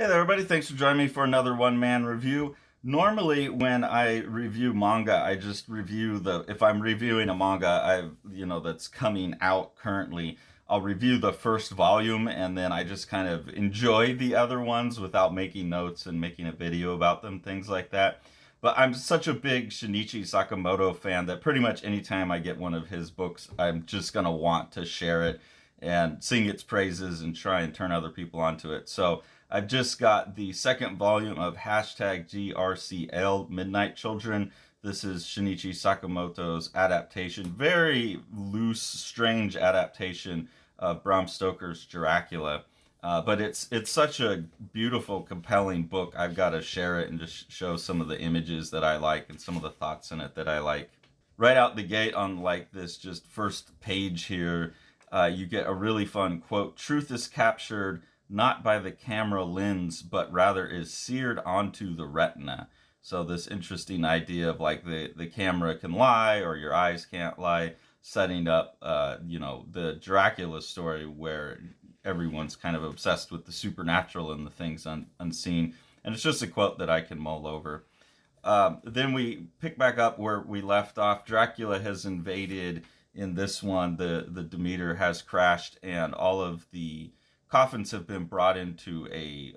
Hey there, everybody. Thanks for joining me for another one-man review. Normally, when I review manga, I just review if I'm reviewing a manga, that's coming out currently, I'll review the first volume and then I just kind of enjoy the other ones without making notes and making a video about them, things like that. But I'm such a big Shinichi Sakamoto fan that pretty much anytime I get one of his books, I'm just gonna want to share it and sing its praises and try and turn other people onto it. So I've just got the second volume of hashtag GRCL Midnight Children. This is Shinichi Sakamoto's adaptation, very loose, strange adaptation of Bram Stoker's Dracula. But it's such a beautiful, compelling book. I've got to share it and just show some of the images that I like and some of the thoughts in it that I like. Right out the gate on like this just first page here, you get a really fun quote. Truth is captured not by the camera lens, but rather is seared onto the retina. So this interesting idea of like the camera can lie or your eyes can't lie, setting up, the Dracula story where everyone's kind of obsessed with the supernatural and the things unseen. And it's just a quote that I can mull over. Then we pick back up where we left off. Dracula has invaded. In this one, the Demeter has crashed, and all of the coffins have been brought into a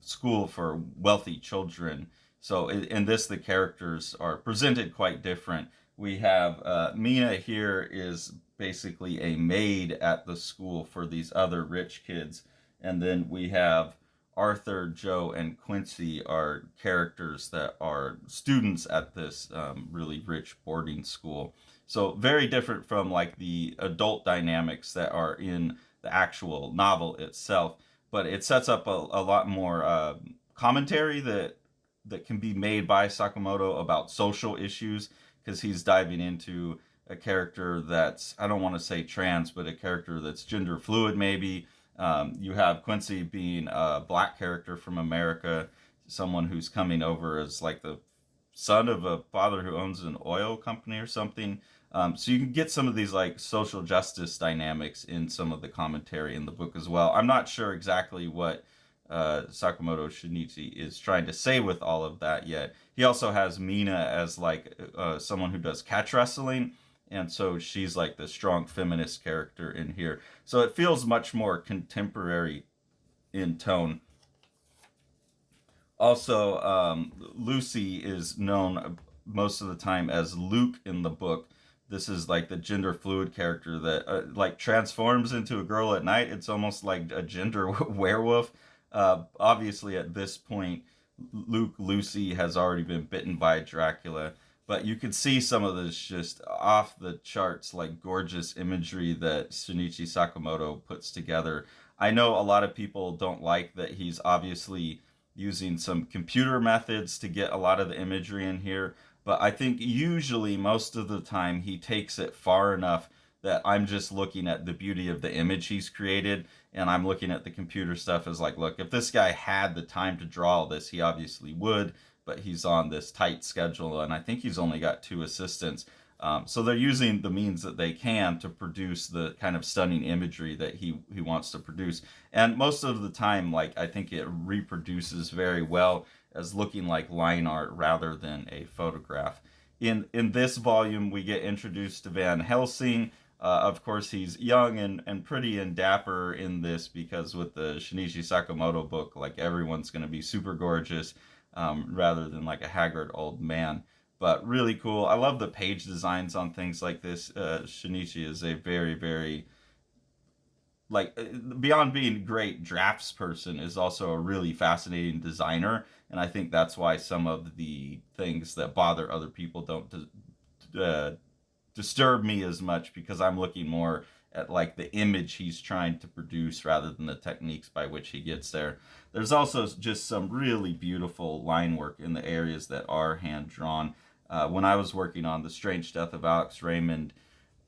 school for wealthy children. So in this, the characters are presented quite different. We have Mina here is basically a maid at the school for these other rich kids, and then we have Arthur, Joe, and Quincy are characters that are students at this really rich boarding school. So very different from like the adult dynamics that are in the actual novel itself. But it sets up a lot more commentary that can be made by Sakamoto about social issues because he's diving into a character that's, I don't want to say trans, but a character that's gender fluid maybe. You have Quincy being a black character from America, someone who's coming over as like the son of a father who owns an oil company or something. So you can get some of these like social justice dynamics in some of the commentary in the book as well. I'm not sure exactly what Sakamoto Shinichi is trying to say with all of that yet. He also has Mina as like someone who does catch wrestling, and so she's like the strong feminist character in here. So it feels much more contemporary in tone. Also, Lucy is known most of the time as Luke in the book. This is like the gender fluid character that like transforms into a girl at night. It's almost like a gender werewolf. Obviously, at this point, Lucy has already been bitten by Dracula, but you can see some of this just off the charts, like gorgeous imagery that Shinichi Sakamoto puts together. I know a lot of people don't like that he's obviously using some computer methods to get a lot of the imagery in here, but I think usually most of the time he takes it far enough that I'm just looking at the beauty of the image he's created, and I'm looking at the computer stuff as like, look, if this guy had the time to draw all this, he obviously would, but he's on this tight schedule, and I think he's only got two assistants. So they're using the means that they can to produce the kind of stunning imagery that he wants to produce. And most of the time, like I think it reproduces very well as looking like line art rather than a photograph. In this volume, we get introduced to Van Helsing. Of course, he's young and pretty and dapper in this because with the Shinichi Sakamoto book, like everyone's going to be super gorgeous rather than like a haggard old man. But really cool. I love the page designs on things like this. Shinichi is a very, very like beyond being a great drafts person is also a really fascinating designer, and I think that's why some of the things that bother other people don't disturb me as much because I'm looking more at like the image he's trying to produce rather than the techniques by which he gets there. There's also just some really beautiful line work in the areas that are hand drawn. When I was working on The Strange Death of Alex Raymond,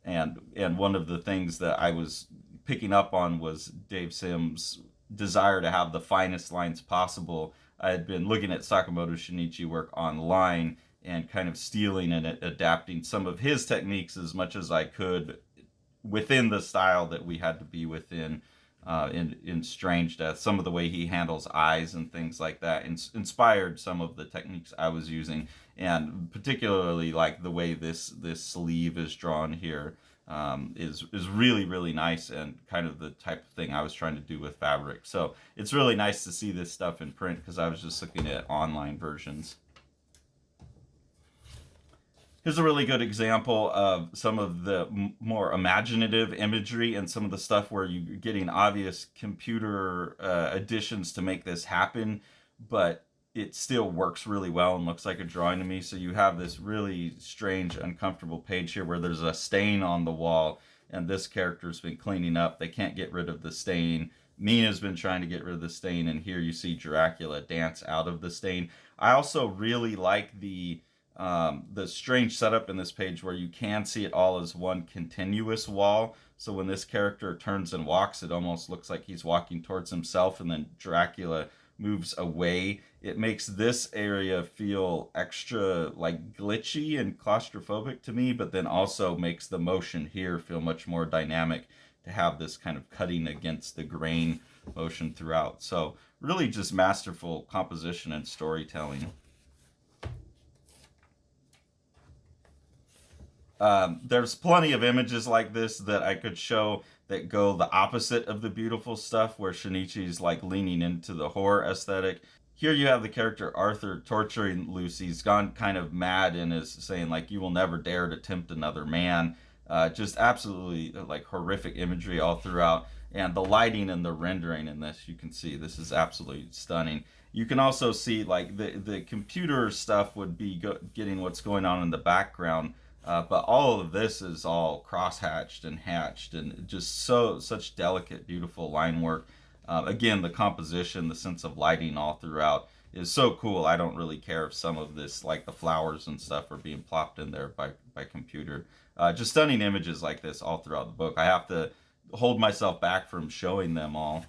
and one of the things that I was picking up on was Dave Sim's desire to have the finest lines possible. I had been looking at Sakamoto Shinichi work online and kind of stealing and adapting some of his techniques as much as I could within the style that we had to be within in Strange Death. Some of the way he handles eyes and things like that inspired some of the techniques I was using, and particularly like the way this sleeve is drawn here is really really nice, and kind of the type of thing I was trying to do with fabric. So it's really nice to see this stuff in print because I was just looking at online versions. Here's a really good example of some of the more imaginative imagery and some of the stuff where you're getting obvious computer additions to make this happen, but it still works really well and looks like a drawing to me. So you have this really strange, uncomfortable page here where there's a stain on the wall, and this character's been cleaning up. They can't get rid of the stain. Mina's been trying to get rid of the stain, and here you see Dracula dance out of the stain. I also really like the strange setup in this page where you can see it all as one continuous wall. So when this character turns and walks, it almost looks like he's walking towards himself, and then Dracula moves away. It makes this area feel extra like glitchy and claustrophobic to me, but then also makes the motion here feel much more dynamic to have this kind of cutting against the grain motion throughout. So really just masterful composition and storytelling. There's plenty of images like this that I could show that go the opposite of the beautiful stuff, where Shinichi's like leaning into the horror aesthetic. Here you have the character Arthur torturing Lucy. He's gone kind of mad and is saying like, "You will never dare to tempt another man." Just absolutely like horrific imagery all throughout. And the lighting and the rendering in this, you can see this is absolutely stunning. You can also see like the computer stuff would be getting what's going on in the background. But all of this is all cross-hatched and hatched, and just such delicate, beautiful line work. Again, the composition, the sense of lighting all throughout is so cool. I don't really care if some of this, like the flowers and stuff, are being plopped in there by computer. Just stunning images like this all throughout the book. I have to hold myself back from showing them all.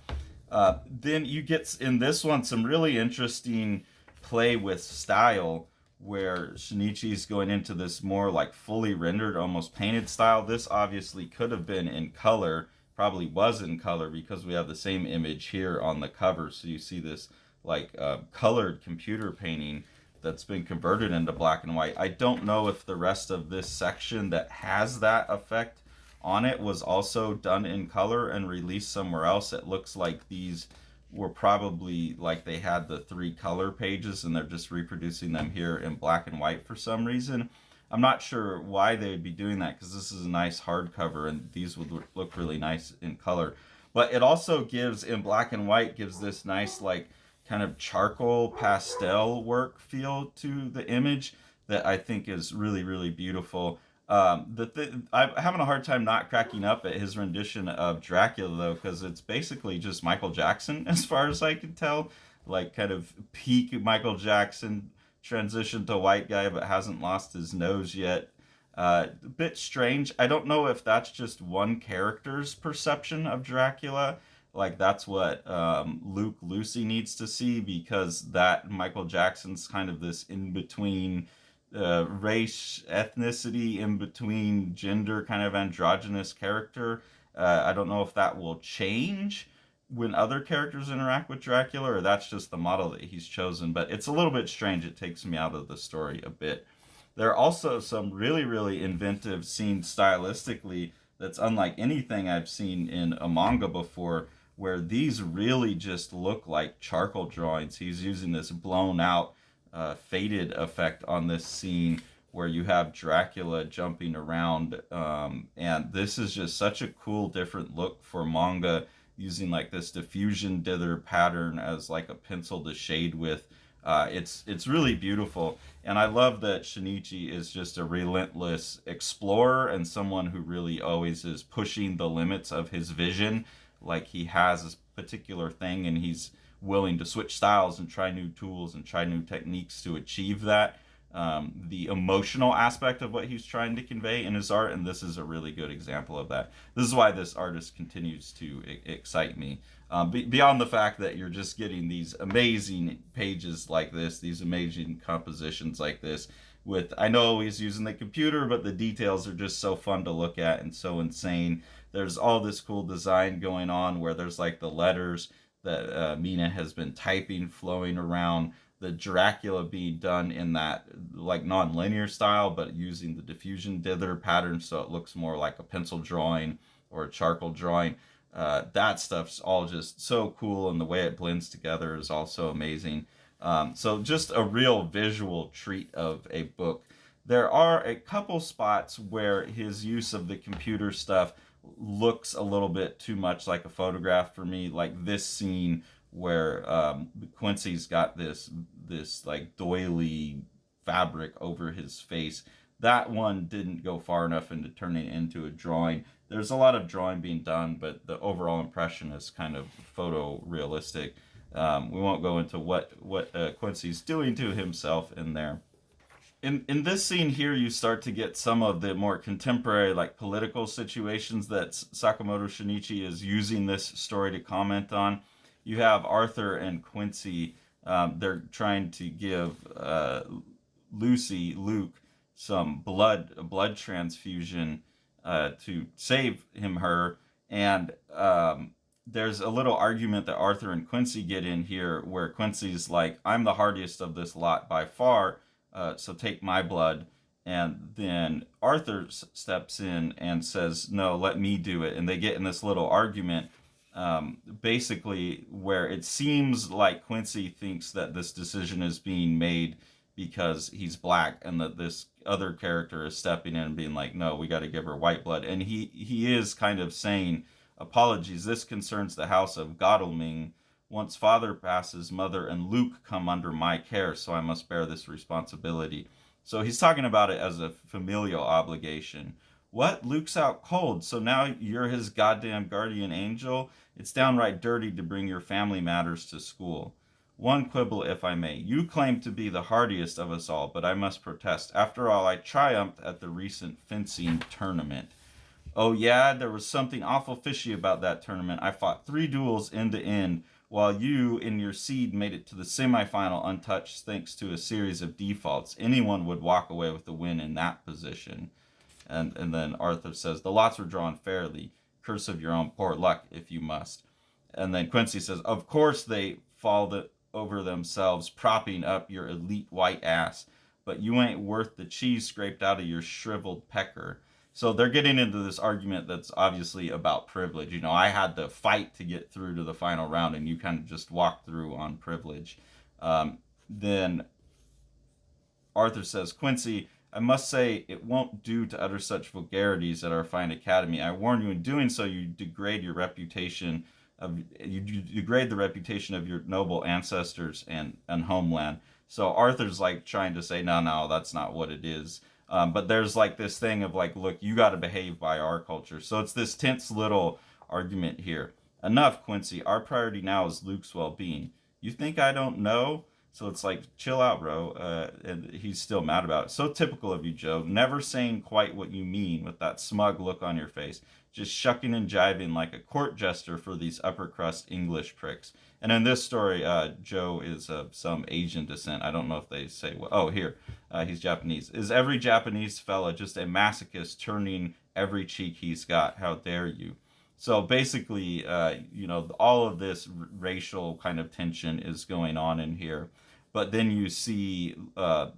Then you get in this one some really interesting play with style, where Shinichi's going into this more like fully rendered, almost painted style. This obviously could have been in color, probably was in color, because we have the same image here on the cover. So you see this like colored computer painting that's been converted into black and white. I don't know if the rest of this section that has that effect on it was also done in color and released somewhere else. It looks like these were probably like they had the 3 color pages and they're just reproducing them here in black and white for some reason. I'm not sure why they would be doing that, because this is a nice hardcover and these would look really nice in color. But it also gives, in black and white, gives this nice like kind of charcoal pastel work feel to the image that I think is really really beautiful. I'm having a hard time not cracking up at his rendition of Dracula, though, because it's basically just Michael Jackson, as far as I can tell. Like, kind of peak Michael Jackson, transition to white guy, but hasn't lost his nose yet. A bit strange. I don't know if that's just one character's perception of Dracula. Like, that's what Luke Lucy needs to see, because that Michael Jackson's kind of this in between race, ethnicity, in between gender, kind of androgynous character. I don't know if that will change when other characters interact with Dracula, or that's just the model that he's chosen. But it's a little bit strange. It takes me out of the story a bit. There are also some really, really inventive scenes stylistically that's unlike anything I've seen in a manga before, where these really just look like charcoal drawings. He's using this blown out faded effect on this scene where you have Dracula jumping around, and this is just such a cool different look for manga, using like this diffusion dither pattern as like a pencil to shade with. It's really beautiful, and I love that Shinichi is just a relentless explorer and someone who really always is pushing the limits of his vision. Like, he has this particular thing and he's willing to switch styles and try new tools and try new techniques to achieve that. The emotional aspect of what he's trying to convey in his art, and this is a really good example of that. This is why this artist continues to excite me. Beyond the fact that you're just getting these amazing pages like this, these amazing compositions like this, with, I know he's using the computer, but the details are just so fun to look at and so insane. There's all this cool design going on where there's like the letters that Mina has been typing flowing around, the Dracula being done in that like non-linear style, but using the diffusion dither pattern so it looks more like a pencil drawing or a charcoal drawing. That stuff's all just so cool, and the way it blends together is also amazing. So just a real visual treat of a book. There are a couple spots where his use of the computer stuff looks a little bit too much like a photograph for me, like this scene where Quincy's got this like doily fabric over his face. That one didn't go far enough into turning it into a drawing. There's a lot of drawing being done, but the overall impression is kind of photorealistic. We won't go into what Quincy's doing to himself in there. In this scene here, you start to get some of the more contemporary, like political situations that Sakamoto Shinichi is using this story to comment on. You have Arthur and Quincy. They're trying to give Luke, some blood transfusion to save her, and there's a little argument that Arthur and Quincy get in here, where Quincy's like, "I'm the hardiest of this lot by far, so take my blood." And then Arthur steps in and says, "No, let me do it." And they get in this little argument, basically, where it seems like Quincy thinks that this decision is being made because he's black, and that this other character is stepping in and being like, "No, we got to give her white blood." And he is kind of saying, "Apologies, this concerns the house of Godalming. Once father passes, mother and Luke come under my care, so I must bear this responsibility." So he's talking about it as a familial obligation. "What? Luke's out cold, so now you're his goddamn guardian angel? It's downright dirty to bring your family matters to school." "One quibble, if I may. You claim to be the hardiest of us all, but I must protest. After all, I triumphed at the recent fencing tournament." "Oh yeah, there was something awful fishy about that tournament. I fought 3 duels end to end, while you in your seed made it to the semifinal untouched thanks to a series of defaults. Anyone would walk away with the win in that position." And then Arthur says, "The lots were drawn fairly. Curse of your own poor luck, if you must." And then Quincy says, "Of course they fall over themselves propping up your elite white ass, but you ain't worth the cheese scraped out of your shriveled pecker." So they're getting into this argument that's obviously about privilege. I had to fight to get through to the final round, and you kind of just walk through on privilege. Then Arthur says, "Quincy, I must say it won't do to utter such vulgarities at our fine academy. I warn you, in doing so, you degrade the reputation of your noble ancestors and homeland." So Arthur's like trying to say, no, that's not what it is. But there's like this thing of like, look, you got to behave by our culture. So it's this tense little argument here. "Enough, Quincy. Our priority now is Luke's well-being." "You think I don't know?" So it's like, chill out, bro. And he's still mad about it. So typical of you, Joe. Never saying quite what you mean with that smug look on your face. Just shucking and jiving like a court jester for these upper crust English pricks. And in this story, Joe is of some Asian descent. I don't know if they say what. Oh, here. He's Japanese. "Is every Japanese fella just a masochist turning every cheek he's got? How dare you?" So basically, all of this racial kind of tension is going on in here. But then you see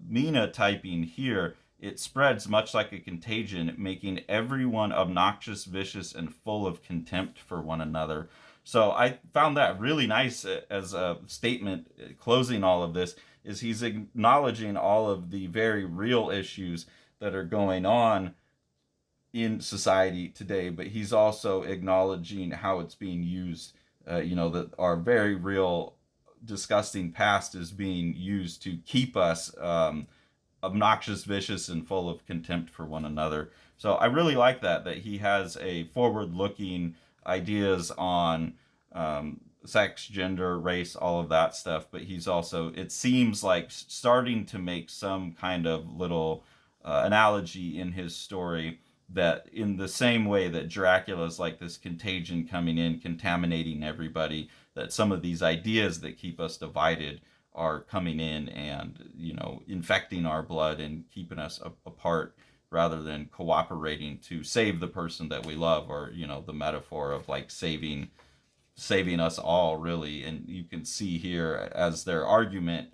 Mina typing here. "It spreads much like a contagion, making everyone obnoxious, vicious, and full of contempt for one another." So I found that really nice as a statement closing all of this, is he's acknowledging all of the very real issues that are going on in society today, but he's also acknowledging how it's being used, that our very real disgusting past is being used to keep us obnoxious, vicious, and full of contempt for one another. So I really like that he has a forward-looking ideas on sex, gender, race, all of that stuff, but he's also, it seems like, starting to make some kind of little analogy in his story, that in the same way that Dracula's like this contagion coming in, contaminating everybody, that some of these ideas that keep us divided are coming in and, infecting our blood and keeping us apart rather than cooperating to save the person that we love, or, the metaphor of like saving us all, really. And you can see here, as their argument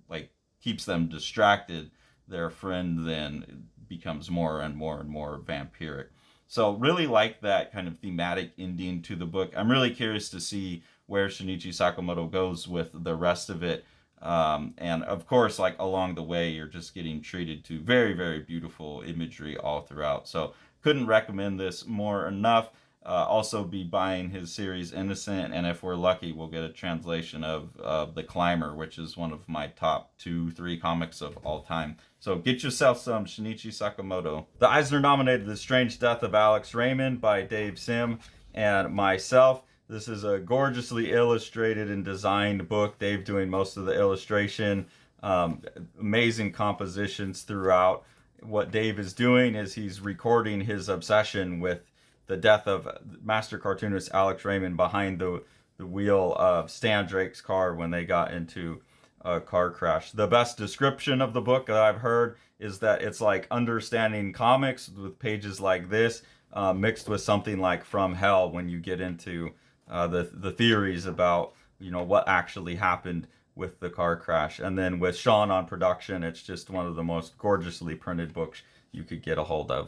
like keeps them distracted, their friend then becomes more and more and more vampiric. So really like that kind of thematic ending to the book. I'm really curious to see where Shinichi Sakamoto goes with the rest of it. And of course, like along the way, you're just getting treated to very, very beautiful imagery all throughout. So couldn't recommend this more enough. Also be buying his series Innocent, and if we're lucky, we'll get a translation of The Climber, which is one of my top 2-3 comics of all time. So get yourself some Shinichi Sakamoto. The Eisner nominated The Strange Death of Alex Raymond by Dave Sim and myself. This is a gorgeously illustrated and designed book. Dave doing most of the illustration. Amazing compositions throughout. What Dave is doing is he's recording his obsession with the death of master cartoonist Alex Raymond behind the wheel of Stan Drake's car when they got into a car crash. The best description of the book that I've heard is that it's like understanding comics with pages like this, mixed with something like From Hell, when you get into the theories about what actually happened with the car crash. And then with Sean on production, it's just one of the most gorgeously printed books you could get a hold of.